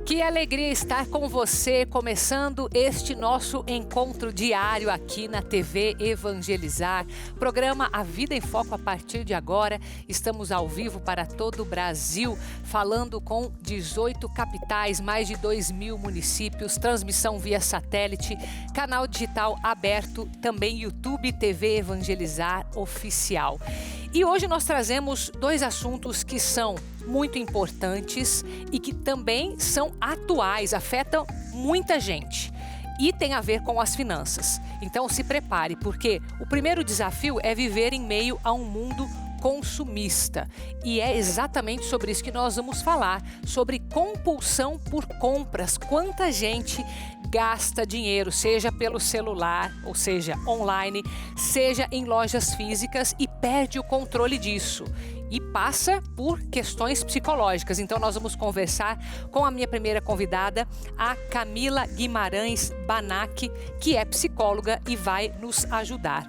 Que alegria estar com você, começando este nosso encontro diário aqui na TV Evangelizar. Programa A Vida em Foco a partir de agora. Estamos ao vivo para todo o Brasil, falando com 18 capitais, mais de 2.000 municípios, transmissão via satélite, canal digital aberto, também YouTube TV Evangelizar Oficial. E hoje nós trazemos dois assuntos que são muito importantes e que também são atuais, afetam muita gente e tem a ver com as finanças. Então se prepare, porque o primeiro desafio é viver em meio a um mundo consumista. E é exatamente sobre isso que nós vamos falar, sobre compulsão por compras. Quanta gente gasta dinheiro, seja pelo celular, ou seja, online, seja em lojas físicas e perde o controle disso. E passa por questões psicológicas. Então nós vamos conversar com a minha primeira convidada, a Camila Guimarães Banac, que é psicóloga e vai nos ajudar.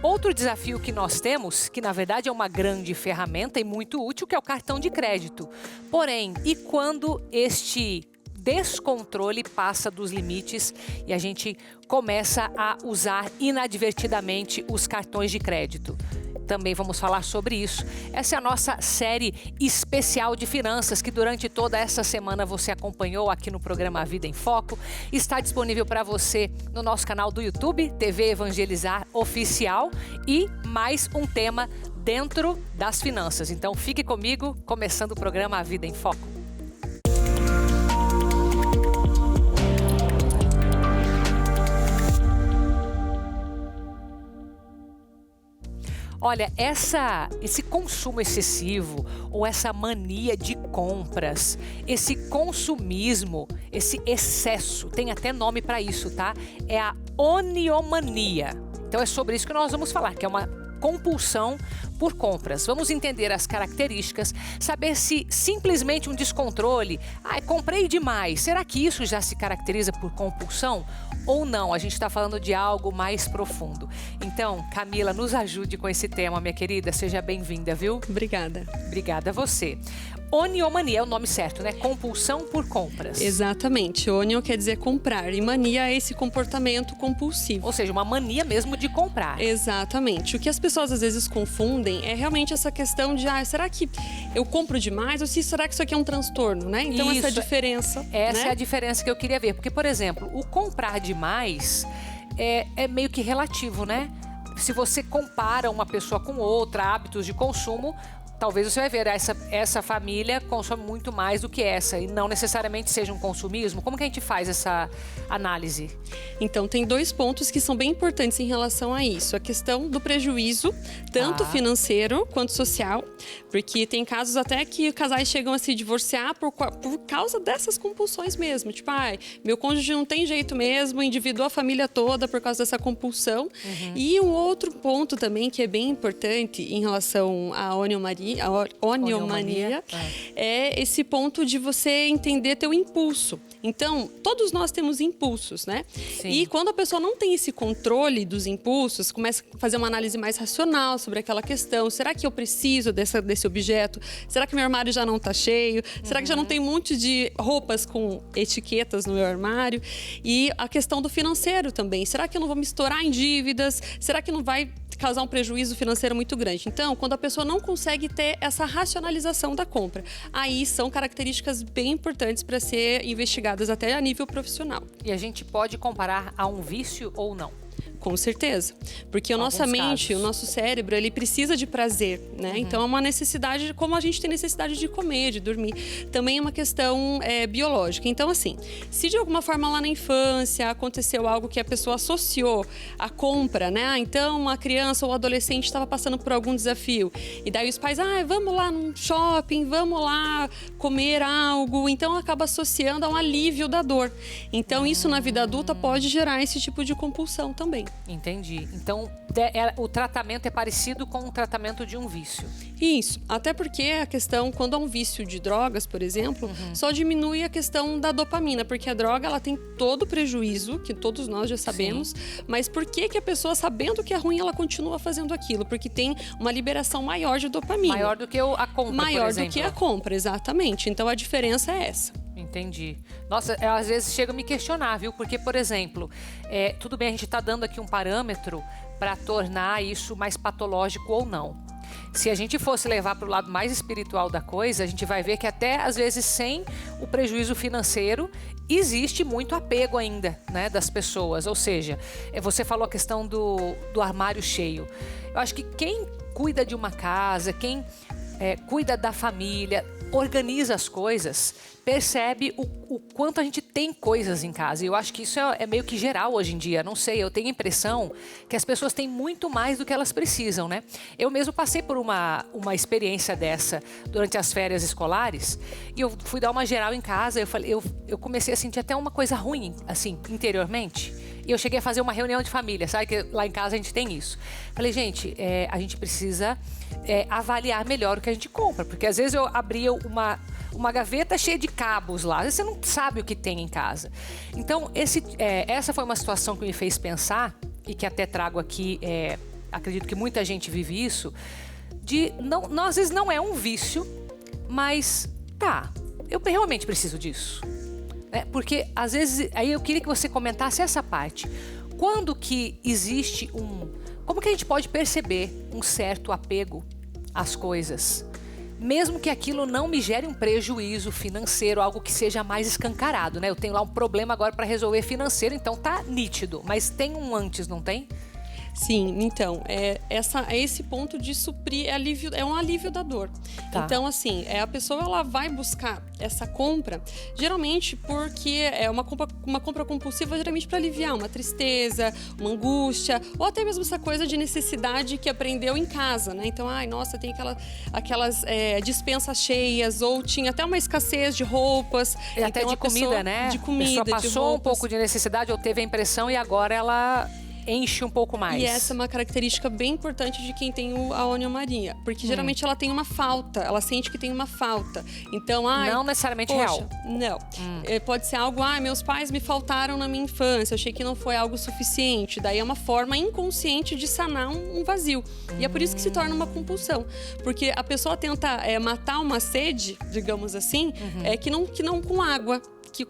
Outro desafio que nós temos, que na verdade é uma grande ferramenta e muito útil, que é o cartão de crédito. Porém, e quando este descontrole passa dos limites e a gente começa a usar inadvertidamente os cartões de crédito? Também vamos falar sobre isso. Essa é a nossa série especial de finanças que durante toda essa semana você acompanhou aqui no programa A Vida em Foco. Está disponível para você no nosso canal do YouTube, TV Evangelizar Oficial, e mais um tema dentro das finanças. Então fique comigo, começando o programa A Vida em Foco. Olha, esse consumo excessivo ou essa mania de compras, esse consumismo, esse excesso, tem até nome para isso, tá? É a oniomania. Então é sobre isso que nós vamos falar, que é uma compulsão por compras. Vamos entender as características, saber se simplesmente um descontrole, comprei demais, será que isso já se caracteriza por compulsão ou não? A gente está falando de algo mais profundo. Então, Camila, nos ajude com esse tema, minha querida, seja bem-vinda, viu? Obrigada. Obrigada a você. Oniomania é o nome certo, né? Compulsão por compras. Exatamente. Onio quer dizer comprar e mania é esse comportamento compulsivo. Ou seja, uma mania mesmo de comprar. Exatamente. O que as pessoas às vezes confundem é realmente essa questão de, será que eu compro demais ou será que isso aqui é um transtorno, né? Então essa é a diferença. Essa é a diferença que eu queria ver. Porque, por exemplo, o comprar demais é meio que relativo, né? Se você compara uma pessoa com outra, hábitos de consumo, talvez você vai ver, essa família consome muito mais do que essa e não necessariamente seja um consumismo. Como que a gente faz essa análise? Então, tem dois pontos que são bem importantes em relação a isso. A questão do prejuízo, tanto financeiro quanto social, porque tem casos até que casais chegam a se divorciar por causa dessas compulsões mesmo. Tipo, meu cônjuge não tem jeito mesmo, endividou a família toda por causa dessa compulsão. E um outro ponto também que é bem importante em relação à oniomania, é esse ponto de você entender teu impulso. Então, todos nós temos impulsos, né? Sim. E quando a pessoa não tem esse controle dos impulsos, começa a fazer uma análise mais racional sobre aquela questão. Será que eu preciso desse objeto? Será que meu armário já não está cheio? Será que já não tem um monte de roupas com etiquetas no meu armário? E a questão do financeiro também. Será que eu não vou me estourar em dívidas? Será que não vai causar um prejuízo financeiro muito grande? Então, quando a pessoa não consegue ter essa racionalização da compra, aí são características bem importantes para ser investigadas até a nível profissional. E a gente pode comparar a um vício ou não? Com certeza, porque a nossa mente, o nosso cérebro, ele precisa de prazer, né? Então é uma necessidade, como a gente tem necessidade de comer, de dormir, também é uma questão biológica. Então assim, se de alguma forma lá na infância aconteceu algo que a pessoa associou à compra, né? Então uma criança ou adolescente estava passando por algum desafio e daí os pais, vamos lá num shopping, vamos lá comer algo, então acaba associando a um alívio da dor. Então isso na vida adulta pode gerar esse tipo de compulsão também. Entendi. Então, o tratamento é parecido com o tratamento de um vício. Isso. Até porque a questão, quando há um vício de drogas, por exemplo, só diminui a questão da dopamina, porque a droga, ela tem todo o prejuízo, que todos nós já sabemos, mas por que a pessoa, sabendo que é ruim, ela continua fazendo aquilo? Porque tem uma liberação maior de dopamina. Maior do que a compra, maior do que a compra, exatamente. Então, a diferença é essa. Entendi. Nossa, às vezes chega a me questionar, viu? Porque, por exemplo, tudo bem, a gente está dando aqui um parâmetro para tornar isso mais patológico ou não. Se a gente fosse levar para o lado mais espiritual da coisa, a gente vai ver que até, às vezes, sem o prejuízo financeiro, existe muito apego ainda, né, das pessoas. Ou seja, você falou a questão do armário cheio. Eu acho que quem cuida de uma casa, quem cuida da família, organiza as coisas, percebe o quanto a gente tem coisas em casa. E eu acho que isso é meio que geral hoje em dia. Não sei, eu tenho a impressão que as pessoas têm muito mais do que elas precisam, né? Eu mesmo passei por uma experiência dessa durante as férias escolares e eu fui dar uma geral em casa. Eu comecei a sentir até uma coisa ruim, assim, interiormente. E eu cheguei a fazer uma reunião de família, sabe? Que lá em casa a gente tem isso. Falei, gente, a gente precisa avaliar melhor o que a gente compra. Porque às vezes eu abria uma gaveta cheia de cabos lá. Às vezes você não sabe o que tem em casa. Então, essa foi uma situação que me fez pensar, e que até trago aqui, acredito que muita gente vive isso, não, às vezes não é um vício, mas eu realmente preciso disso. Porque, às vezes, aí eu queria que você comentasse essa parte. Quando que existe como que a gente pode perceber um certo apego às coisas? Mesmo que aquilo não me gere um prejuízo financeiro, algo que seja mais escancarado, né? Eu tenho lá um problema agora para resolver financeiro, então tá nítido. Mas tem um antes, não tem? Sim, então, esse ponto de suprir é um alívio da dor. Tá. Então, assim, a pessoa ela vai buscar essa compra, geralmente porque é uma compra compulsiva, geralmente para aliviar uma tristeza, uma angústia, ou até mesmo essa coisa de necessidade que aprendeu em casa, né? Então, nossa, tem aquelas dispensas cheias, ou tinha até uma escassez de roupas. Até então, de comida, né? De comida, a pessoa passou um pouco de necessidade, ou teve a impressão, e agora ela enche um pouco mais. E essa é uma característica bem importante de quem tem a oniomaria, porque geralmente ela tem uma falta, ela sente que tem uma falta. Então, não necessariamente real. Não. Pode ser algo, meus pais me faltaram na minha infância, achei que não foi algo suficiente. Daí é uma forma inconsciente de sanar um vazio. E é por isso que se torna uma compulsão, porque a pessoa tenta matar uma sede, digamos assim, que não com água.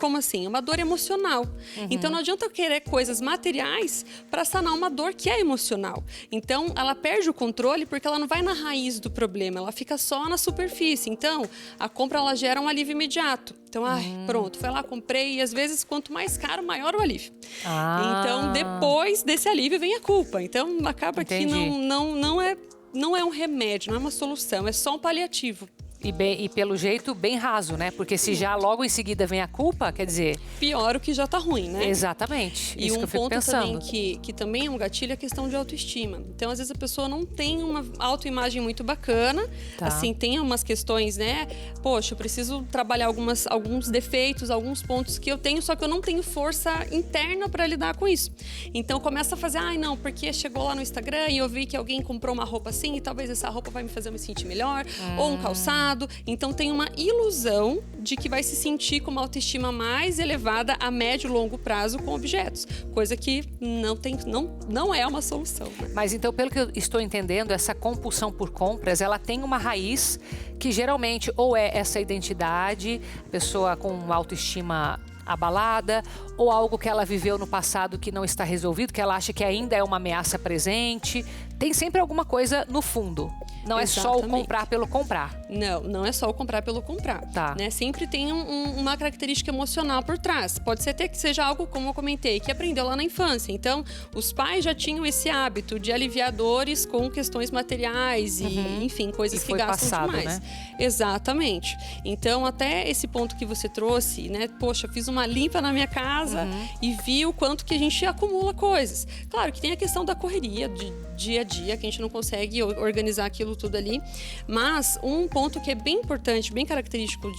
Como assim? É uma dor emocional. Então não adianta eu querer coisas materiais para sanar uma dor que é emocional. Então ela perde o controle porque ela não vai na raiz do problema, ela fica só na superfície. Então a compra ela gera um alívio imediato. Então, pronto, foi lá, comprei, e às vezes quanto mais caro, maior o alívio. Então depois desse alívio vem a culpa. Então acaba que não é um remédio, não é uma solução, é só um paliativo. E pelo jeito bem raso, né? Porque se já logo em seguida vem a culpa, quer dizer... Pior o que já tá ruim, né? Exatamente. E isso que eu fico pensando. Também que também é um gatilho é a questão de autoestima. Então, às vezes a pessoa não tem uma autoimagem muito bacana. Assim, tem umas questões, né? Poxa, eu preciso trabalhar alguns defeitos, alguns pontos que eu tenho, só que eu não tenho força interna para lidar com isso. Então, começa a fazer, não, porque chegou lá no Instagram e eu vi que alguém comprou uma roupa assim e talvez essa roupa vai me fazer me sentir melhor. Ou um calçado. Então tem uma ilusão de que vai se sentir com uma autoestima mais elevada a médio e longo prazo com objetos, coisa que não é uma solução. Né? Mas então, pelo que eu estou entendendo, essa compulsão por compras, ela tem uma raiz que geralmente ou é essa identidade, pessoa com uma autoestima abalada, ou algo que ela viveu no passado que não está resolvido, que ela acha que ainda é uma ameaça presente. Tem sempre alguma coisa no fundo. Não é só o comprar pelo comprar. Não é só o comprar pelo comprar. Né? Sempre tem uma característica emocional por trás. Pode ser até que seja algo, como eu comentei, que aprendeu lá na infância. Então, os pais já tinham esse hábito de aliviar dores com questões materiais e, enfim, coisas que gastam demais. Né? Exatamente. Então, até esse ponto que você trouxe, né? Poxa, fiz uma limpa na minha casa e vi o quanto que a gente acumula coisas. Claro que tem a questão da correria de dia a dia, que a gente não consegue organizar aquilo tudo ali. Mas um ponto que é bem importante, bem característico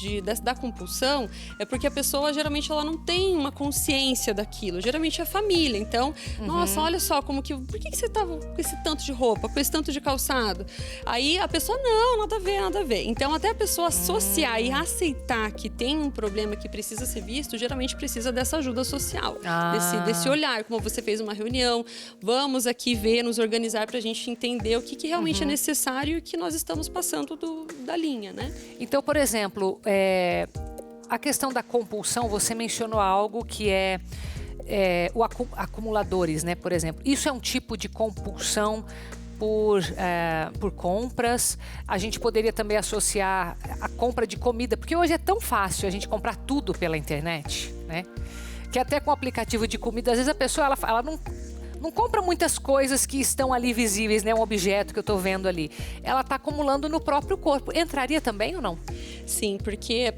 da compulsão, é porque a pessoa, geralmente, ela não tem uma consciência daquilo. Geralmente é a família. Então, nossa, olha só, por que você tava com esse tanto de roupa, com esse tanto de calçado? Aí a pessoa, não, nada a ver, nada a ver. Então, até a pessoa associar e aceitar que tem um problema que precisa ser visto, geralmente precisa dessa ajuda social. Desse olhar, como você fez uma reunião, vamos aqui ver, nos organizar para a gente entender o que realmente é necessário e que nós estamos passando da linha, né? Então, por exemplo, a questão da compulsão, você mencionou algo que é acumuladores, né, por exemplo. Isso é um tipo de compulsão por compras. A gente poderia também associar a compra de comida, porque hoje é tão fácil a gente comprar tudo pela internet, né? Que até com o aplicativo de comida, às vezes a pessoa ela não compra muitas coisas que estão ali visíveis, né? Um objeto que eu estou vendo ali. Ela está acumulando no próprio corpo. Entraria também ou não? Sim, porque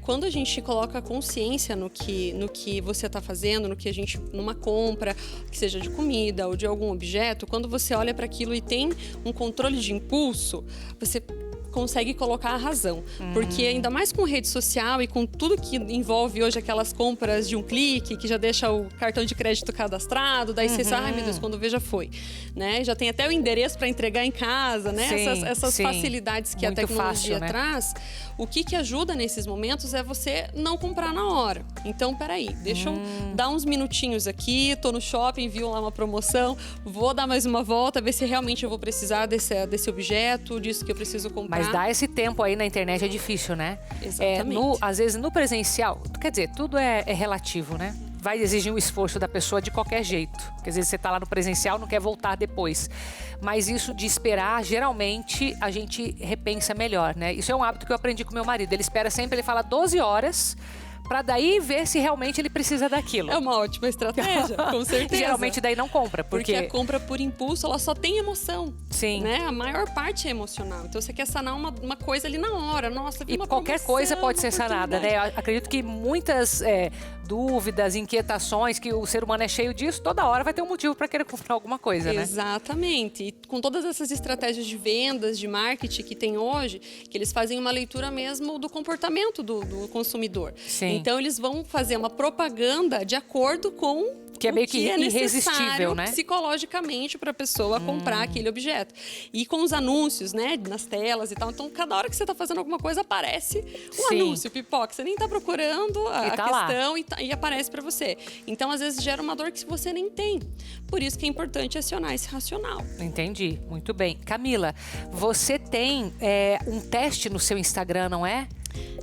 quando a gente coloca consciência no que você está fazendo, numa compra, que seja de comida ou de algum objeto, quando você olha para aquilo e tem um controle de impulso, você consegue colocar a razão. Porque ainda mais com rede social e com tudo que envolve hoje aquelas compras de um clique, que já deixa o cartão de crédito cadastrado, daí você sabe, ai meu Deus, quando vê já foi. Né? Já tem até o endereço para entregar em casa, né? Essas facilidades que muito a tecnologia fácil, né? Traz. O que ajuda nesses momentos é você não comprar na hora. Então, peraí, deixa eu dar uns minutinhos aqui, tô no shopping, viu lá uma promoção, vou dar mais uma volta, ver se realmente eu vou precisar desse objeto, disso que eu preciso comprar. Mas dar esse tempo aí na internet é difícil, né? Exatamente. Às vezes no presencial, quer dizer, tudo é relativo, né? Vai exigir um esforço da pessoa de qualquer jeito. Porque às vezes você tá lá no presencial, não quer voltar depois. Mas isso de esperar, geralmente, a gente repensa melhor, né? Isso é um hábito que eu aprendi com meu marido. Ele espera sempre, ele fala 12 horas... para daí ver se realmente ele precisa daquilo. É uma ótima estratégia, com certeza. E geralmente daí não compra, porque a compra por impulso, ela só tem emoção. Sim. Né? A maior parte é emocional. Então você quer sanar uma coisa ali na hora. Nossa, vi uma qualquer coisa pode ser sanada, né? Eu acredito que muitas dúvidas, inquietações, que o ser humano é cheio disso, toda hora vai ter um motivo para querer comprar alguma coisa, né? Exatamente. E com todas essas estratégias de vendas, de marketing que tem hoje, que eles fazem uma leitura mesmo do comportamento do consumidor. Sim. Então, eles vão fazer uma propaganda de acordo com que é meio que irresistível, né? Psicologicamente para a pessoa comprar aquele objeto. E com os anúncios, né? Nas telas e tal. Então, cada hora que você está fazendo alguma coisa, aparece um anúncio, pipoca. Você nem está procurando a questão e aparece para você. Então, às vezes, gera uma dor que você nem tem. Por isso que é importante acionar esse racional. Entendi. Muito bem. Camila, você tem um teste no seu Instagram, não é?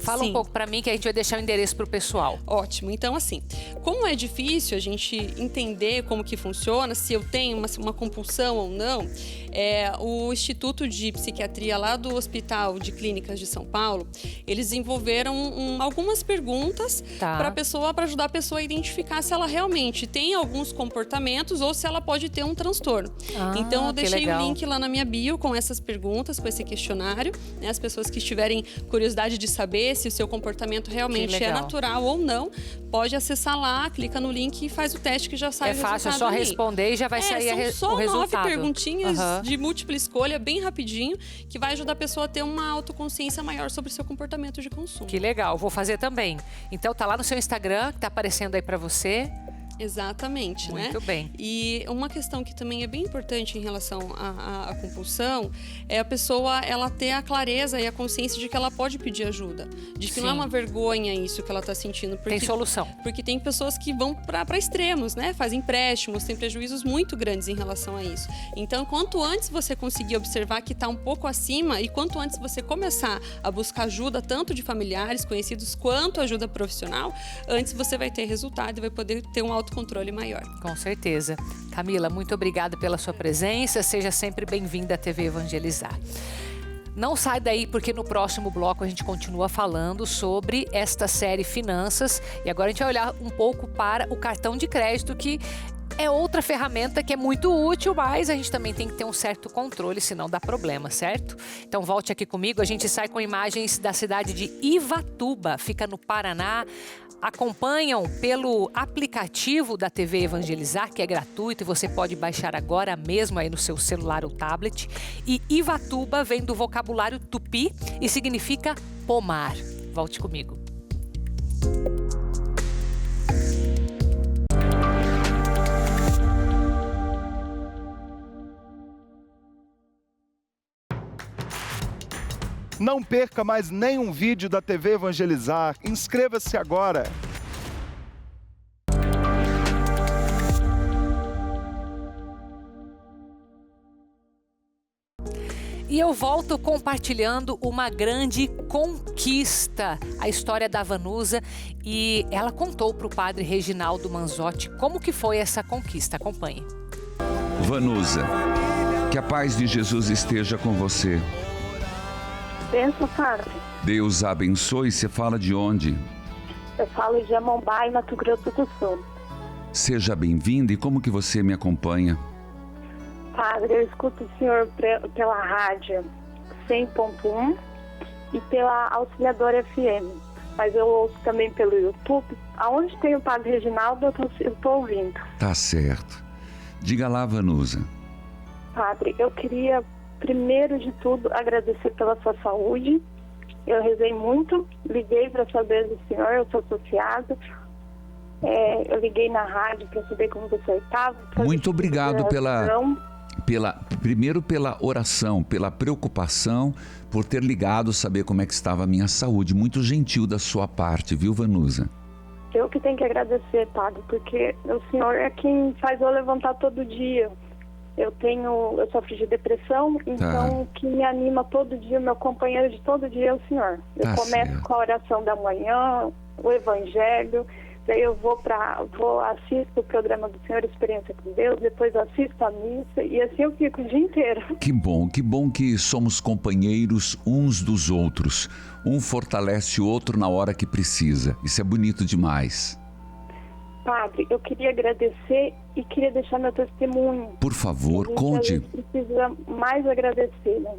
Fala um pouco para mim que a gente vai deixar o endereço para o pessoal. Ótimo. Então, assim, como é difícil a gente entender como que funciona, se eu tenho uma compulsão ou não, o Instituto de Psiquiatria lá do Hospital de Clínicas de São Paulo, eles desenvolveram algumas perguntas para ajudar a pessoa a identificar se ela realmente tem alguns comportamentos ou se ela pode ter um transtorno. Então, eu deixei o link lá na minha bio com essas perguntas, com esse questionário, né? As pessoas que tiverem curiosidade de saber se o seu comportamento realmente é natural ou não, pode acessar lá, clica no link e faz o teste que já sai o resultado. É fácil, é só responder e já vai sair o resultado. São só 9 perguntinhas de múltipla escolha, bem rapidinho, que vai ajudar a pessoa a ter uma autoconsciência maior sobre o seu comportamento de consumo. Que legal, vou fazer também. Então tá lá no seu Instagram, que tá aparecendo aí para você. Exatamente, né? Muito bem. E uma questão que também é bem importante em relação à compulsão é a pessoa ela ter a clareza e a consciência de que ela pode pedir ajuda, de que não é uma vergonha isso que ela está sentindo. Porque, tem solução. Porque tem pessoas que vão para extremos, né? Fazem empréstimos, têm prejuízos muito grandes em relação a isso. Então, quanto antes você conseguir observar que está um pouco acima e quanto antes você começar a buscar ajuda tanto de familiares, conhecidos, quanto ajuda profissional, antes você vai ter resultado e vai poder ter um autocontrole maior. Com certeza. Camila, muito obrigada pela sua presença. Seja sempre bem-vinda à TV Evangelizar. Não sai daí, porque no próximo bloco a gente continua falando sobre esta série Finanças. E agora a gente vai olhar um pouco para o cartão de crédito, que é outra ferramenta que é muito útil, mas a gente também tem que ter um certo controle, senão dá problema, certo? Então volte aqui comigo, a gente sai com imagens da cidade de Ivatuba, fica no Paraná. Acompanham pelo aplicativo da TV Evangelizar, que é gratuito e você pode baixar agora mesmo aí no seu celular ou tablet. E Ivatuba vem do vocabulário tupi e significa pomar. Volte comigo. Não perca mais nenhum vídeo da TV Evangelizar. Inscreva-se agora. E eu volto compartilhando uma grande conquista, a história da Vanusa, e ela contou para o padre Reginaldo Manzotti como que foi essa conquista. Acompanhe. Vanusa, que a paz de Jesus esteja com você. Benção, padre. Deus a abençoe. Você fala de onde? Eu falo de Amambai, Mato Grosso do Sul. Seja bem-vinda. E como que você me acompanha? Padre, eu escuto o senhor pela rádio 100.1 e pela Auxiliadora FM. Mas eu ouço também pelo YouTube. Aonde tem o padre Reginaldo, eu tô ouvindo. Tá certo. Diga lá, Vanusa. Padre, eu queria, primeiro de tudo, agradecer pela sua saúde. Eu rezei muito, liguei para saber do senhor, eu sou associada. Eu liguei na rádio para saber como você estava. Muito obrigado primeiro pela oração, pela preocupação, por ter ligado, saber como é que estava a minha saúde. Muito gentil da sua parte, viu, Vanusa? Eu que tenho que agradecer, padre, porque o senhor é quem faz eu levantar todo dia. Eu sofro de depressão, então o que me anima todo dia, meu companheiro de todo dia é o senhor. Eu começo com a oração da manhã, o evangelho, daí eu assisto o programa do Senhor Experiência com Deus, depois assisto a missa e assim eu fico o dia inteiro. Que bom que somos companheiros uns dos outros. Um fortalece o outro na hora que precisa. Isso é bonito demais. Padre, eu queria agradecer e queria deixar meu testemunho. Por favor, conte. A gente precisa mais agradecer, né?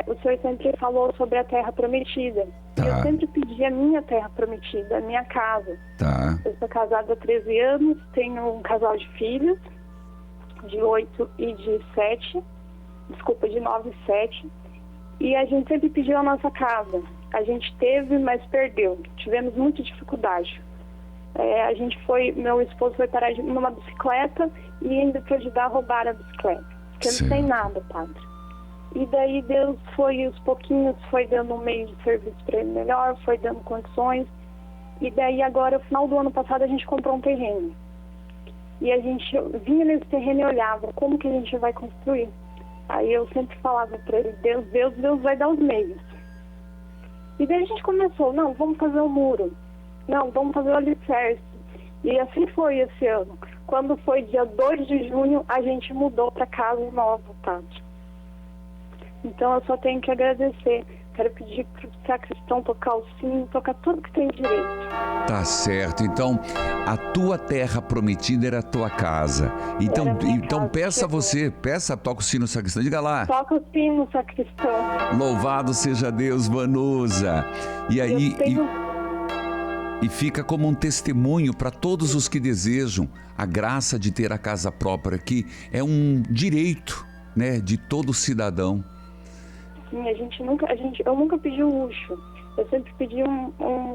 O senhor sempre falou sobre a terra prometida. Tá. Eu sempre pedi a minha terra prometida, a minha casa. Tá. Eu sou casada há 13 anos, tenho um casal de filhos, de 8 e de 7. Desculpa, de 9 e 7. E a gente sempre pediu a nossa casa. A gente teve, mas perdeu. Tivemos muita dificuldade. Meu esposo foi parar numa bicicleta e ainda para ajudar a roubar a bicicleta. Porque não tem nada, padre. E daí Deus aos pouquinhos, foi dando um meio de serviço para ele melhor, foi dando condições. E daí agora, no final do ano passado, a gente comprou um terreno. E a gente vinha nesse terreno e olhava, como que a gente vai construir? Aí eu sempre falava para ele, Deus vai dar os meios. E daí a gente começou, não, vamos fazer um muro. Não, vamos fazer o alicerce. E assim foi esse ano. Quando foi dia 2 de junho, a gente mudou para casa nova, tá? Então eu só tenho que agradecer. Quero pedir para o sacristão tocar o sino, tocar tudo que tem direito. Tá certo. Então, a tua terra prometida era a tua casa. Então peça toca o sino, sacristão. Diga lá. Toca o sino, sacristão. Louvado seja Deus, Vanusa. E aí... E fica como um testemunho para todos os que desejam a graça de ter a casa própria, que é um direito, né, de todo cidadão. Sim, eu nunca pedi um luxo. Eu sempre pedi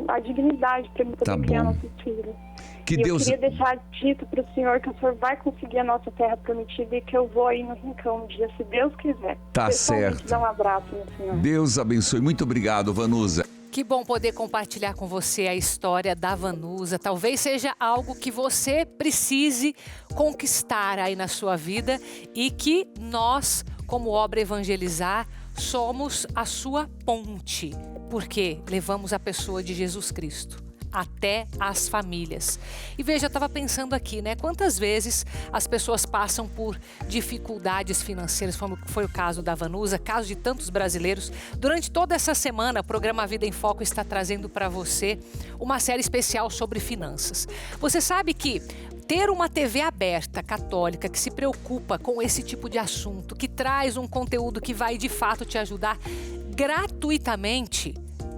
a dignidade para me poder criar nossos filhos. Eu queria deixar dito para o senhor que o senhor vai conseguir a nossa terra prometida e que eu vou aí no rincão um dia, se Deus quiser. Tá certo. Dar um abraço, meu senhor. Deus abençoe. Muito obrigado, Vanusa. Que bom poder compartilhar com você a história da Vanusa. Talvez seja algo que você precise conquistar aí na sua vida e que nós, como Obra Evangelizar, somos a sua ponte, porque levamos a pessoa de Jesus Cristo até as famílias. E veja, eu estava pensando aqui, né? Quantas vezes as pessoas passam por dificuldades financeiras, como foi o caso da Vanusa, caso de tantos brasileiros. Durante toda essa semana, o programa Vida em Foco está trazendo para você uma série especial sobre finanças. Você sabe que ter uma TV aberta, católica, que se preocupa com esse tipo de assunto, que traz um conteúdo que vai de fato te ajudar gratuitamente,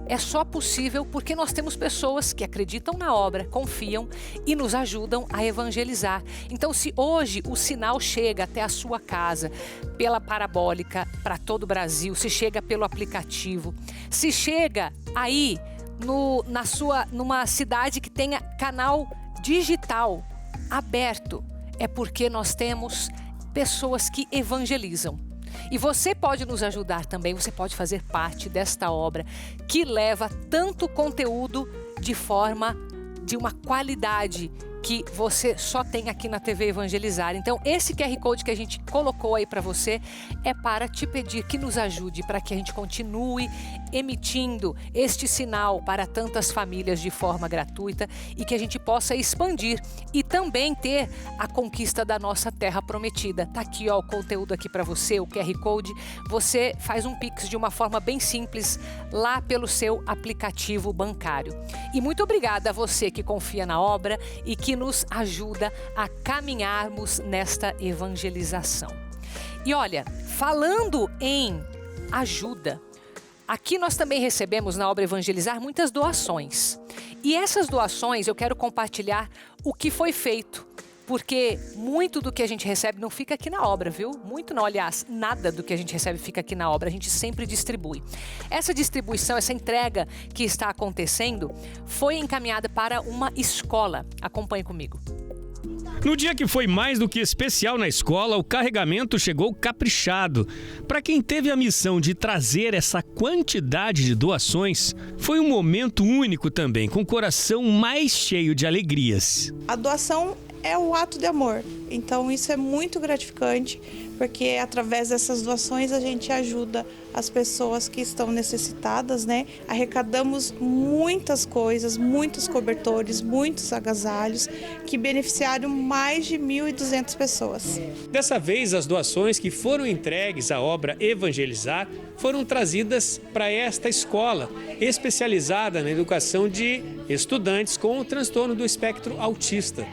é só possível porque nós temos pessoas que acreditam na obra, confiam e nos ajudam a evangelizar. Então, se hoje o sinal chega até a sua casa pela parabólica para todo o Brasil, se chega pelo aplicativo, se chega aí numa cidade que tenha canal digital aberto, é porque nós temos pessoas que evangelizam. E você pode nos ajudar também, você pode fazer parte desta obra que leva tanto conteúdo de uma qualidade que você só tem aqui na TV Evangelizar. Então, esse QR Code que a gente colocou aí para você é para te pedir que nos ajude para que a gente continue emitindo este sinal para tantas famílias de forma gratuita e que a gente possa expandir e também ter a conquista da nossa terra prometida. Tá aqui, ó, o conteúdo aqui para você, o QR Code. Você faz um Pix de uma forma bem simples lá pelo seu aplicativo bancário. E muito obrigada a você que confia na obra e que nos ajuda a caminharmos nesta evangelização. E olha, falando em ajuda, aqui nós também recebemos na obra Evangelizar muitas doações. E essas doações eu quero compartilhar o que foi feito. Porque muito do que a gente recebe não fica aqui na obra, viu? Muito não, aliás, nada do que a gente recebe fica aqui na obra, a gente sempre distribui. Essa distribuição, essa entrega que está acontecendo, foi encaminhada para uma escola. Acompanhe comigo. No dia que foi mais do que especial na escola, o carregamento chegou caprichado. Para quem teve a missão de trazer essa quantidade de doações, foi um momento único também, com o coração mais cheio de alegrias. A doação é o ato de amor, então isso é muito gratificante, porque através dessas doações a gente ajuda as pessoas que estão necessitadas, né? Arrecadamos muitas coisas, muitos cobertores, muitos agasalhos que beneficiaram mais de 1.200 pessoas. Dessa vez, as doações que foram entregues à obra Evangelizar foram trazidas para esta escola, especializada na educação de estudantes com o transtorno do espectro autista.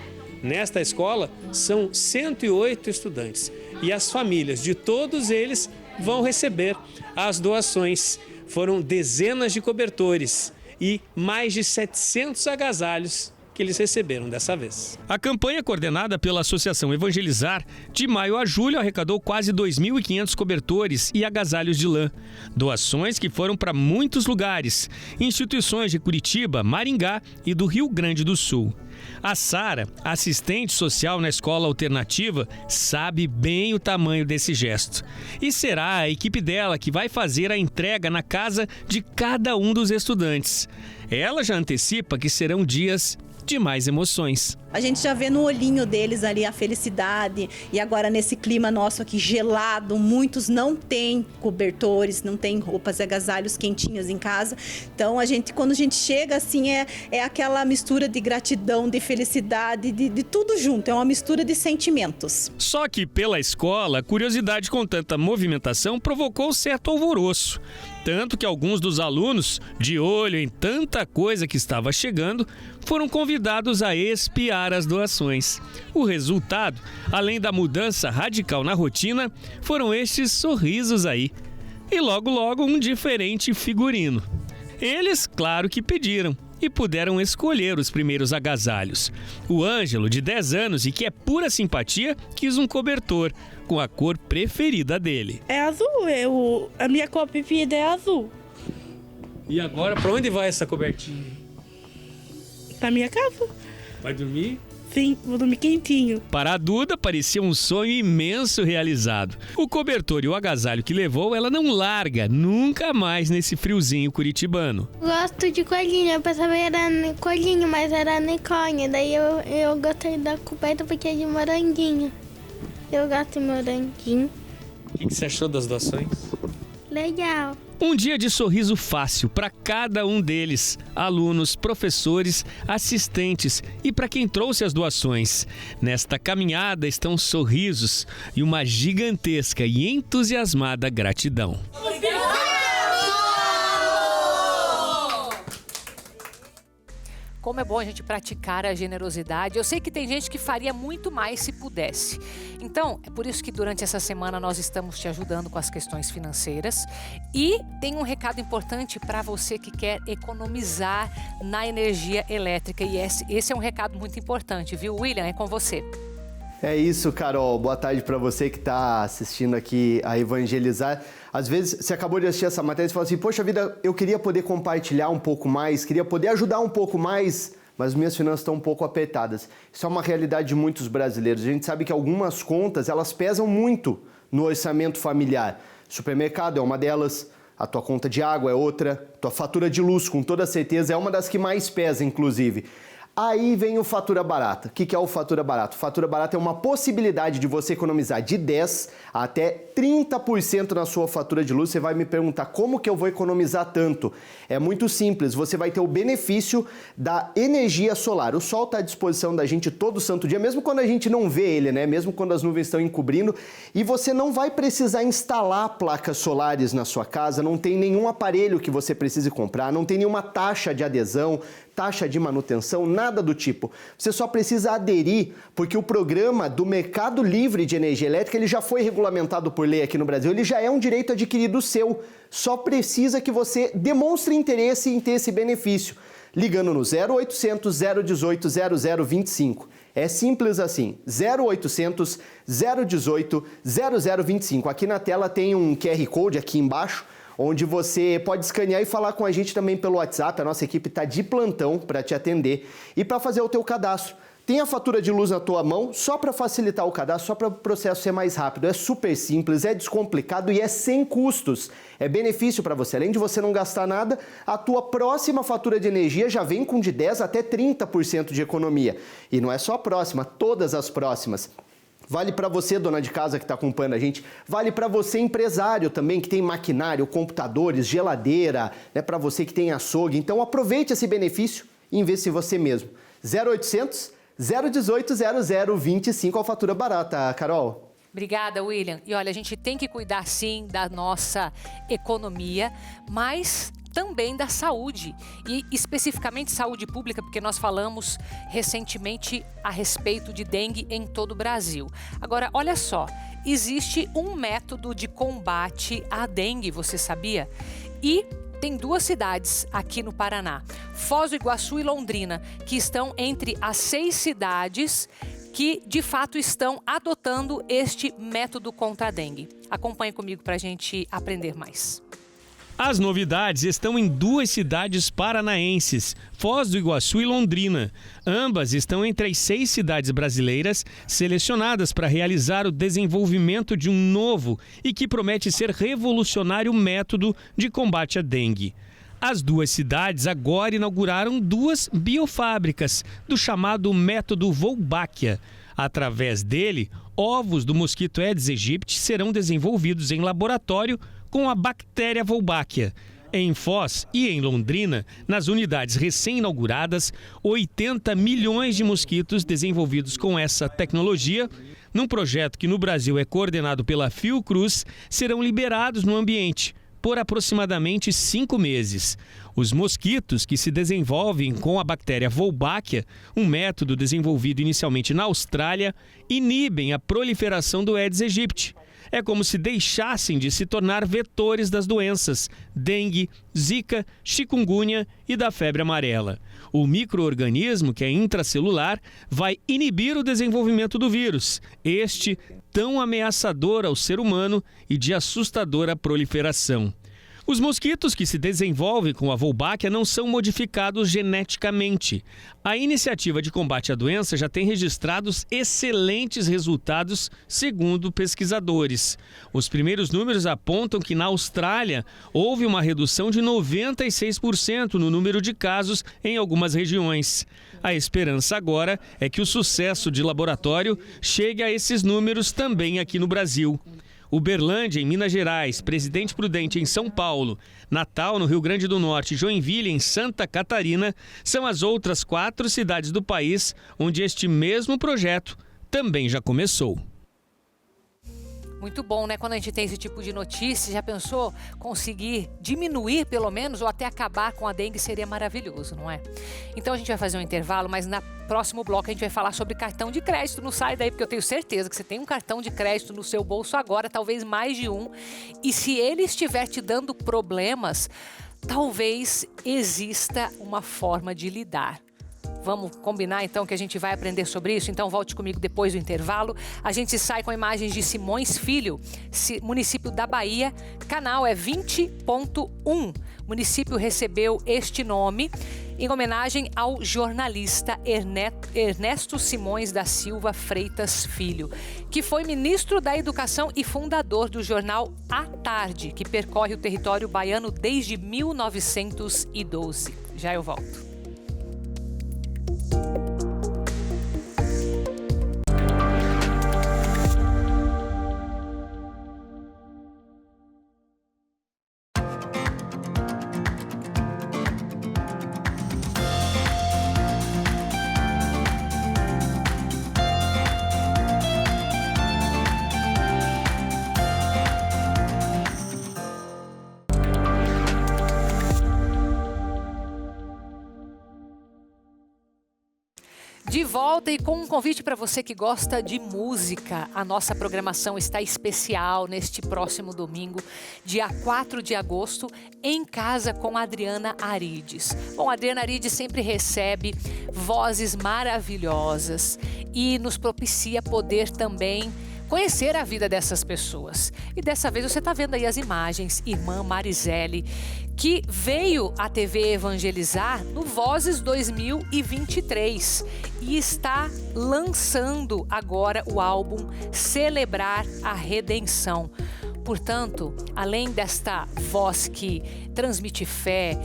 Nesta escola, são 108 estudantes e as famílias de todos eles vão receber as doações. Foram dezenas de cobertores e mais de 700 agasalhos que eles receberam dessa vez. A campanha coordenada pela Associação Evangelizar, de maio a julho, arrecadou quase 2.500 cobertores e agasalhos de lã. Doações que foram para muitos lugares, instituições de Curitiba, Maringá e do Rio Grande do Sul. A Sara, assistente social na escola alternativa, sabe bem o tamanho desse gesto. E será a equipe dela que vai fazer a entrega na casa de cada um dos estudantes. Ela já antecipa que serão dias de mais emoções. A gente já vê no olhinho deles ali a felicidade, e agora nesse clima nosso aqui gelado, muitos não têm cobertores, não têm roupas e agasalhos quentinhos em casa. Então quando a gente chega assim, é aquela mistura de gratidão, de felicidade, de tudo junto, é uma mistura de sentimentos. Só que pela escola, a curiosidade com tanta movimentação provocou certo alvoroço. Tanto que alguns dos alunos, de olho em tanta coisa que estava chegando, foram convidados a espiar as doações. O resultado, além da mudança radical na rotina, foram estes sorrisos aí. E logo logo um diferente figurino. Eles, claro que pediram e puderam escolher os primeiros agasalhos. O Ângelo, de 10 anos e que é pura simpatia, quis um cobertor com a cor preferida dele. É azul, a minha cor preferida é azul. E agora, para onde vai essa cobertinha? Pra minha casa. Vai dormir? Sim, vou dormir quentinho. Para a Duda, parecia um sonho imenso realizado. O cobertor e o agasalho que levou, ela não larga nunca mais nesse friozinho curitibano. Gosto de coelhinho, eu pensava que era coelhinho, mas era unicórnio. Daí eu gostei da coberta porque é de moranguinho. Eu gosto de moranguinho. O que você achou das doações? Legal. Um dia de sorriso fácil para cada um deles, alunos, professores, assistentes e para quem trouxe as doações. Nesta caminhada estão sorrisos e uma gigantesca e entusiasmada gratidão. Como é bom a gente praticar a generosidade. Eu sei que tem gente que faria muito mais se pudesse. Então, é por isso que durante essa semana nós estamos te ajudando com as questões financeiras. E tem um recado importante para você que quer economizar na energia elétrica. E esse é um recado muito importante, viu, William? É com você. É isso, Carol. Boa tarde para você que está assistindo aqui a Evangelizar. Às vezes, você acabou de assistir essa matéria e fala assim, poxa vida, eu queria poder compartilhar um pouco mais, queria poder ajudar um pouco mais, mas minhas finanças estão um pouco apertadas. Isso é uma realidade de muitos brasileiros. A gente sabe que algumas contas, elas pesam muito no orçamento familiar. Supermercado é uma delas, a tua conta de água é outra, tua fatura de luz, com toda certeza, é uma das que mais pesa, inclusive. Aí vem o Fatura Barata. O que é o Fatura Barata? O Fatura Barata é uma possibilidade de você economizar de 10% até 30% na sua fatura de luz. Você vai me perguntar como que eu vou economizar tanto? É muito simples, você vai ter o benefício da energia solar. O sol está à disposição da gente todo santo dia, mesmo quando a gente não vê ele, né? Mesmo quando as nuvens estão encobrindo. E você não vai precisar instalar placas solares na sua casa, não tem nenhum aparelho que você precise comprar, não tem nenhuma taxa de adesão, taxa de manutenção, nada do tipo. Você só precisa aderir, porque o programa do Mercado Livre de Energia Elétrica, ele já foi regulamentado por lei aqui no Brasil, ele já é um direito adquirido seu. Só precisa que você demonstre interesse em ter esse benefício, ligando no 0800 018 0025. É simples assim, 0800 018 0025. Aqui na tela tem um QR Code aqui embaixo, onde você pode escanear e falar com a gente também pelo WhatsApp. A nossa equipe está de plantão para te atender e para fazer o teu cadastro. Tem a fatura de luz na tua mão, só para facilitar o cadastro, só para o processo ser mais rápido. É super simples, é descomplicado e é sem custos. É benefício para você. Além de você não gastar nada, a tua próxima fatura de energia já vem com de 10% até 30% de economia. E não é só a próxima, todas as próximas. Vale para você, dona de casa que está acompanhando a gente, vale para você, empresário também, que tem maquinário, computadores, geladeira, né, para você que tem açougue. Então aproveite esse benefício e investe em você mesmo. 0800 018 0025, a fatura barata, Carol. Obrigada, William. E olha, a gente tem que cuidar sim da nossa economia, mas também da saúde, e especificamente saúde pública, porque nós falamos recentemente a respeito de dengue em todo o Brasil. Agora, olha só, existe um método de combate à dengue, você sabia? E tem 2 cidades aqui no Paraná, Foz do Iguaçu e Londrina, que estão entre as 6 cidades que, de fato, estão adotando este método contra a dengue. Acompanhe comigo para a gente aprender mais. As novidades estão em 2 cidades paranaenses, Foz do Iguaçu e Londrina. Ambas estão entre as 6 cidades brasileiras selecionadas para realizar o desenvolvimento de um novo e que promete ser revolucionário método de combate à dengue. As 2 cidades agora inauguraram 2 biofábricas do chamado método Wolbachia. Através dele, ovos do mosquito Aedes aegypti serão desenvolvidos em laboratório com a bactéria Wolbachia. Em Foz e em Londrina, nas unidades recém-inauguradas, 80 milhões de mosquitos desenvolvidos com essa tecnologia, num projeto que no Brasil é coordenado pela Fiocruz, serão liberados no ambiente por aproximadamente 5 meses. Os mosquitos que se desenvolvem com a bactéria Wolbachia, um método desenvolvido inicialmente na Austrália, inibem a proliferação do Aedes aegypti. É como se deixassem de se tornar vetores das doenças dengue, zika, chikungunya e da febre amarela. O micro-organismo, que é intracelular, vai inibir o desenvolvimento do vírus, este tão ameaçador ao ser humano e de assustadora proliferação. Os mosquitos que se desenvolvem com a Wolbachia não são modificados geneticamente. A iniciativa de combate à doença já tem registrados excelentes resultados, segundo pesquisadores. Os primeiros números apontam que na Austrália houve uma redução de 96% no número de casos em algumas regiões. A esperança agora é que o sucesso de laboratório chegue a esses números também aqui no Brasil. Uberlândia, em Minas Gerais, Presidente Prudente, em São Paulo, Natal, no Rio Grande do Norte e Joinville, em Santa Catarina, são as outras 4 cidades do país onde este mesmo projeto também já começou. Muito bom, né? Quando a gente tem esse tipo de notícia, já pensou conseguir diminuir pelo menos ou até acabar com a dengue seria maravilhoso, não é? Então a gente vai fazer um intervalo, mas na próximo bloco a gente vai falar sobre cartão de crédito. Não sai daí, porque eu tenho certeza que você tem um cartão de crédito no seu bolso agora, talvez mais de um. E se ele estiver te dando problemas, talvez exista uma forma de lidar. Vamos combinar então que a gente vai aprender sobre isso? Então volte comigo depois do intervalo. A gente sai com imagens de Simões Filho, município da Bahia. Canal é 20.1. O município recebeu este nome em homenagem ao jornalista Ernesto Simões da Silva Freitas Filho, que foi ministro da Educação e fundador do jornal A Tarde, que percorre o território baiano desde 1912. Já eu volto. De volta e com um convite para você que gosta de música. A nossa programação está especial neste próximo domingo, dia 4 de agosto, em casa com a Adriana Arides. Bom, a Adriana Arides sempre recebe vozes maravilhosas e nos propicia poder também conhecer a vida dessas pessoas. E dessa vez você está vendo aí as imagens, irmã Marisele, que veio à TV Evangelizar no Vozes 2023 e está lançando agora o álbum Celebrar a Redenção. Portanto, além desta voz que transmite fé,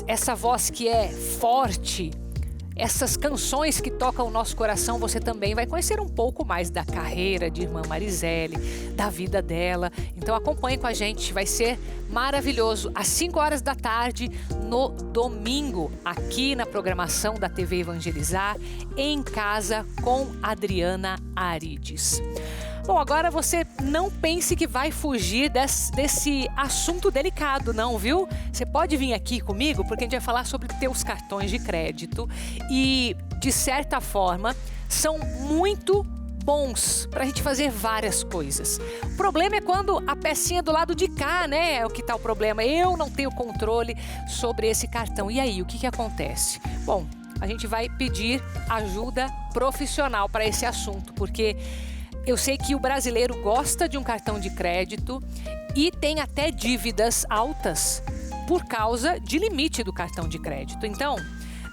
essa voz que é forte, essas canções que tocam o nosso coração, você também vai conhecer um pouco mais da carreira de irmã Marisele, da vida dela. Então acompanhe com a gente, vai ser maravilhoso. Às 5 horas da tarde, no domingo, aqui na programação da TV Evangelizar, em casa com Adriana Arides. Bom, agora você não pense que vai fugir desse assunto delicado, não, viu? Você pode vir aqui comigo, porque a gente vai falar sobre teus cartões de crédito e, de certa forma, são muito bons para a gente fazer várias coisas. O problema é quando a pecinha do lado de cá, né? É o que tá o problema. Eu não tenho controle sobre esse cartão. E aí, o que acontece? Bom, a gente vai pedir ajuda profissional para esse assunto, porque eu sei que o brasileiro gosta de um cartão de crédito e tem até dívidas altas por causa de limite do cartão de crédito. Então,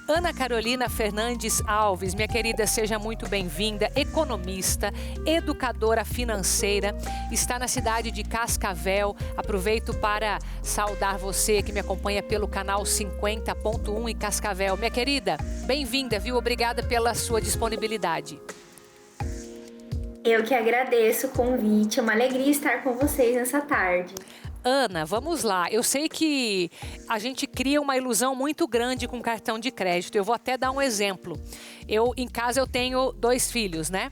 Ana Carolina Fernandes Alves, minha querida, seja muito bem-vinda, economista, educadora financeira, está na cidade de Cascavel. Aproveito para saudar você que me acompanha pelo canal 50.1 em Cascavel. Minha querida, bem-vinda, viu? Obrigada pela sua disponibilidade. Eu que agradeço o convite, é uma alegria estar com vocês nessa tarde. Ana, vamos lá. Eu sei que a gente cria uma ilusão muito grande com cartão de crédito. Eu vou até dar um exemplo. Em casa eu tenho 2 filhos, né?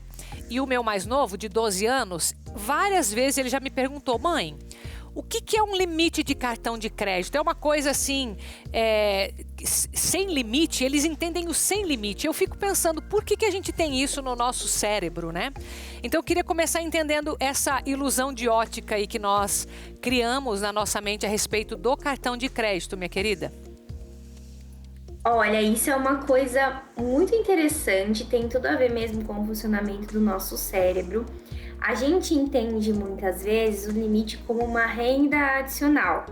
E o meu mais novo, de 12 anos, várias vezes ele já me perguntou: mãe, o que é um limite de cartão de crédito? É uma coisa assim, sem limite? Eles entendem o sem limite. Eu fico pensando, por que a gente tem isso no nosso cérebro, né? Então eu queria começar entendendo essa ilusão de ótica aí que nós criamos na nossa mente a respeito do cartão de crédito, minha querida. Olha, isso é uma coisa muito interessante, tem tudo a ver mesmo com o funcionamento do nosso cérebro. A gente entende muitas vezes o limite como uma renda adicional.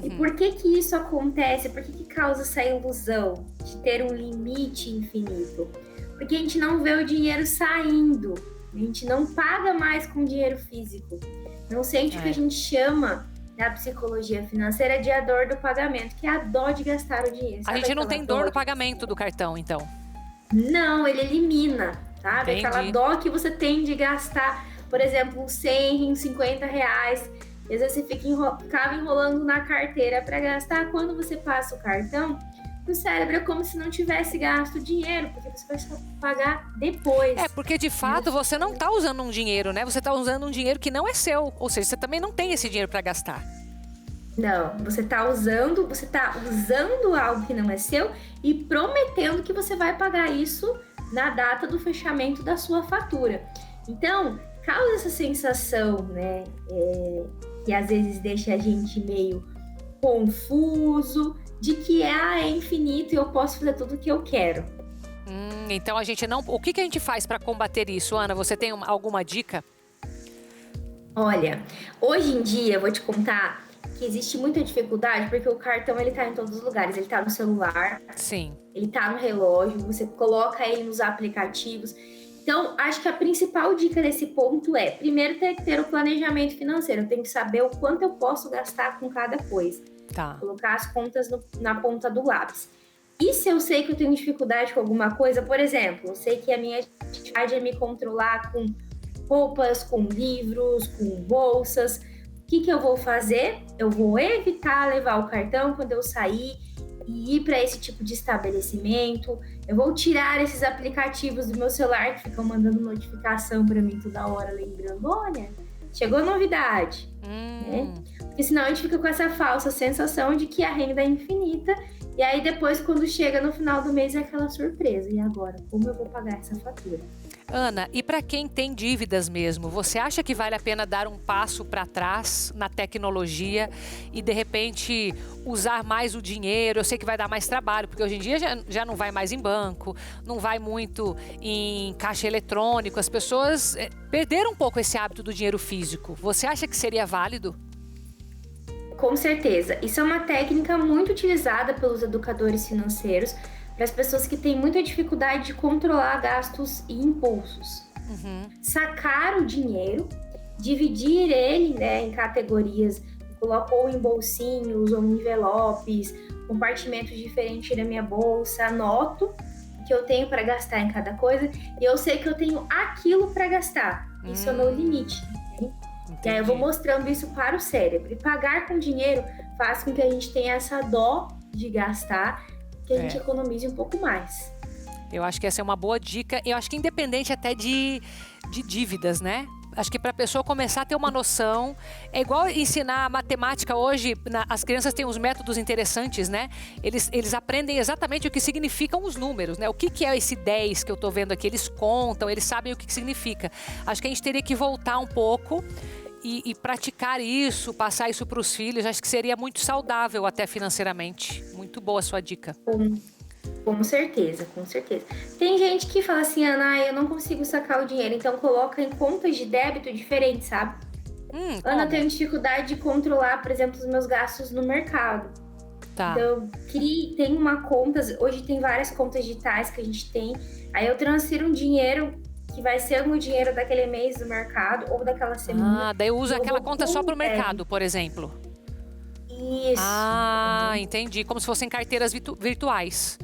E por que isso acontece? Por que causa essa ilusão de ter um limite infinito? Porque a gente não vê o dinheiro saindo, a gente não paga mais com dinheiro físico. Não sente o que a gente chama na psicologia financeira de a dor do pagamento, que é a dó de gastar o dinheiro. A gente não tem dor no pagamento do cartão, então? Não, ele elimina, sabe? Entendi. Aquela dó que você tem de gastar, por exemplo, uns 100, uns 50 reais. Às vezes você ficava enrolando na carteira para gastar. Quando você passa o cartão, o cérebro é como se não tivesse gasto dinheiro, porque você vai só pagar depois. Porque de fato você não está usando um dinheiro, né? Você está usando um dinheiro que não é seu. Ou seja, você também não tem esse dinheiro para gastar. Não, você tá usando algo que não é seu e prometendo que você vai pagar isso na data do fechamento da sua fatura. Então, causa essa sensação, né, que às vezes deixa a gente meio confuso, de que é infinito e eu posso fazer tudo o que eu quero. Então a gente não... O que a gente faz para combater isso, Ana? Você tem alguma dica? Olha, hoje em dia, eu vou te contar que existe muita dificuldade, porque o cartão ele tá em todos os lugares. Ele tá no celular, sim, ele tá no relógio, você coloca ele nos aplicativos. Então, acho que a principal dica nesse ponto é, primeiro, tem que ter o planejamento financeiro. Eu tenho que saber o quanto eu posso gastar com cada coisa. Tá. Colocar as contas na ponta do lápis. E se eu sei que eu tenho dificuldade com alguma coisa, por exemplo, eu sei que a minha dificuldade é me controlar com roupas, com livros, com bolsas. O que eu vou fazer? Eu vou evitar levar o cartão quando eu sair e ir para esse tipo de estabelecimento. Eu vou tirar esses aplicativos do meu celular que ficam mandando notificação para mim toda hora, lembrando, olha, chegou novidade. Né? Porque senão a gente fica com essa falsa sensação de que a renda é infinita E aí depois, quando chega no final do mês, é aquela surpresa. E agora, como eu vou pagar essa fatura? Ana, e para quem tem dívidas mesmo, você acha que vale a pena dar um passo para trás na tecnologia e de repente usar mais o dinheiro? Eu sei que vai dar mais trabalho, porque hoje em dia já não vai mais em banco, não vai muito em caixa eletrônico, as pessoas perderam um pouco esse hábito do dinheiro físico. Você acha que seria válido? Com certeza. Isso é uma técnica muito utilizada pelos educadores financeiros para as pessoas que têm muita dificuldade de controlar gastos e impulsos. Sacar o dinheiro, dividir ele, né, em categorias, colocou em bolsinhos ou em envelopes, compartimentos diferentes na minha bolsa, anoto o que eu tenho para gastar em cada coisa e eu sei que eu tenho aquilo para gastar. Isso é o meu limite. Né? E aí eu vou mostrando isso para o cérebro. E pagar com dinheiro faz com que a gente tenha essa dó de gastar, que a gente economize um pouco mais. Eu acho que essa é uma boa dica. Eu acho que independente até de dívidas, né? Acho que para a pessoa começar a ter uma noção, é igual ensinar matemática hoje, as crianças têm uns métodos interessantes, né? Eles aprendem exatamente o que significam os números, né? O que é esse 10 que eu estou vendo aqui? Eles contam, eles sabem o que significa. Acho que a gente teria que voltar um pouco e praticar isso, passar isso para os filhos. Acho que seria muito saudável até financeiramente. Muito boa a sua dica. Com certeza, com certeza. Tem gente que fala assim, Ana, eu não consigo sacar o dinheiro, então coloca em contas de débito diferentes, sabe? Ana, eu tenho dificuldade de controlar, por exemplo, os meus gastos no mercado. Tá. Então, tem uma conta, hoje tem várias contas digitais que a gente tem, aí eu transfiro um dinheiro que vai ser o meu dinheiro daquele mês do mercado ou daquela semana. Daí eu uso aquela conta só para o mercado, por exemplo. Isso. Entendi. Como se fossem carteiras virtuais.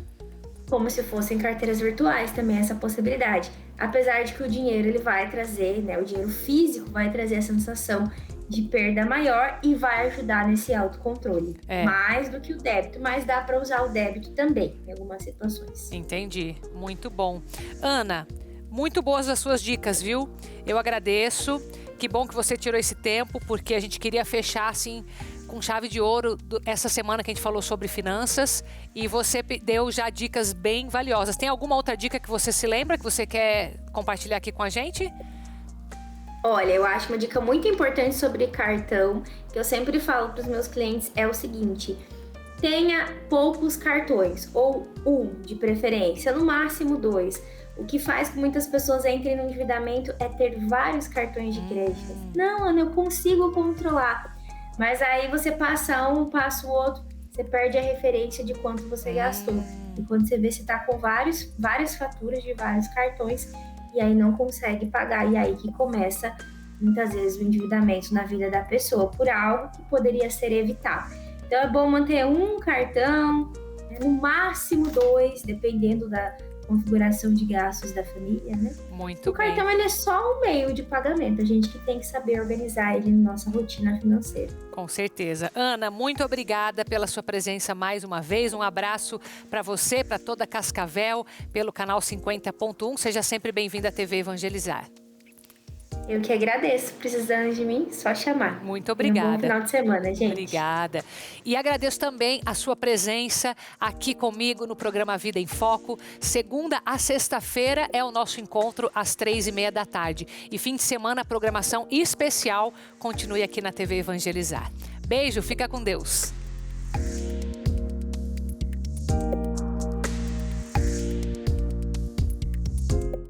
Como se fossem carteiras virtuais também, essa possibilidade. Apesar de que o dinheiro ele vai trazer, né? O dinheiro físico vai trazer a sensação de perda maior e vai ajudar nesse autocontrole. Mais do que o débito, mas dá para usar o débito também em algumas situações. Entendi. Muito bom. Ana, muito boas as suas dicas, viu? Eu agradeço. Que bom que você tirou esse tempo, porque a gente queria fechar assim com chave de ouro essa semana que a gente falou sobre finanças e você deu já dicas bem valiosas. Tem alguma outra dica que você se lembra, que você quer compartilhar aqui com a gente? Olha, eu acho uma dica muito importante sobre cartão, que eu sempre falo para os meus clientes, é o seguinte: tenha poucos cartões, ou de preferência, no máximo 2. O que faz com que muitas pessoas entrem no endividamento é ter vários cartões de crédito. Não, Ana, eu consigo controlar. Mas aí você passa um, passa o outro, você perde a referência de quanto você gastou. E quando você vê, você tá com várias faturas de vários cartões e aí não consegue pagar. E aí que começa, muitas vezes, o endividamento na vida da pessoa por algo que poderia ser evitado. Então é bom manter um cartão, no máximo 2, dependendo da configuração de gastos da família, né? Muito o cartão ele é só um meio de pagamento, a gente que tem que saber organizar ele na nossa rotina financeira. Com certeza. Ana, muito obrigada pela sua presença mais uma vez. Um abraço para você, para toda Cascavel, pelo canal 50.1. Seja sempre bem-vinda à TV Evangelizar. Eu que agradeço. Precisando de mim, só chamar. Muito obrigada. Um bom final de semana, gente. Obrigada. E agradeço também a sua presença aqui comigo no programa Vida em Foco. Segunda a sexta-feira é o nosso encontro às 3:30 da tarde. E fim de semana, programação especial. Continue aqui na TV Evangelizar. Beijo, fica com Deus.